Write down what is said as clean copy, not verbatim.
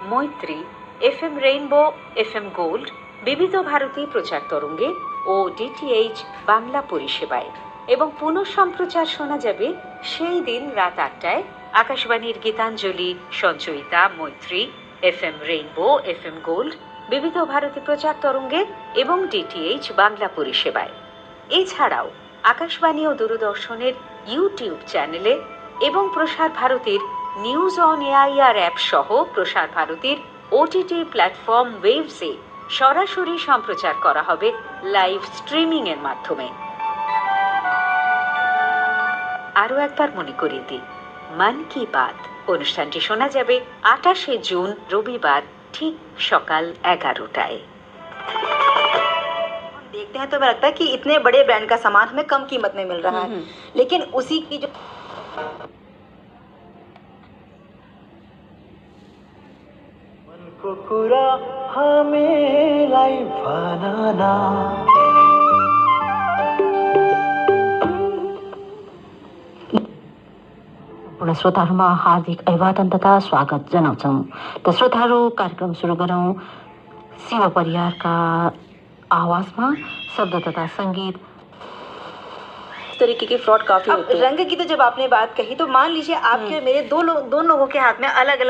মৈত্রী, FM rainbow, FM gold, বিবিধ ভারতী প্রচার তরঙ্গে ও DTH বাংলা পরিষেবায় এবং পুনঃ সম্প্রচার শোনা যাবে সেই দিন রাত 8টায় আকাশবাণীর গীতাঞ্জলি, সঞ্চয়িতা, মৈত্রী, FM রেইনবো, FM গোল্ড, বিবিধ ভারতী প্রচার তরঙ্গে এবং DTH বাংলা পরিষেবায়। এছাড়াও আকাশবাণী ও দূরদর্শনের ইউটিউব চ্যানেলে এবং প্রসার ভারতীর নিউজ অন এআইআর অ্যাপ সহ প্রসার ভারতীর OTT প্ল্যাটফর্ম ওয়েভসে সরাসরি সম্প্রচার করা হবে লাইভ স্ট্রিমিং এর মাধ্যমে। আরও একবার মনে করিয়ে দিই, মন কি বাত অনুষ্ঠানটি শোনা যাবে 28শে জুন রবিবার ঠিক সকাল 11টায়। देखते हैं तो हमें लगता है कि इतने बड़े ब्रांड का सामान हमें कम कीमत में मिल रहा है, लेकिन उसी की जो मन को कुरा हामीलाई भनना पूर्ण श्रोताहरूमा हार्दिक अभिवादन तथा स्वागत जनाउँछौँ। त श्रोताहरू, कार्यक्रम सुरु गरौँ शिव परिवारका आवाजमा शब्द तथा सङ्गीत। इस तरीके के फ्रॉड काफी होते हैं। रंग की तो जब आपने बात कही तो मान लीजिए आपके और मेरे दो लोगों के हाथ में अलग अलग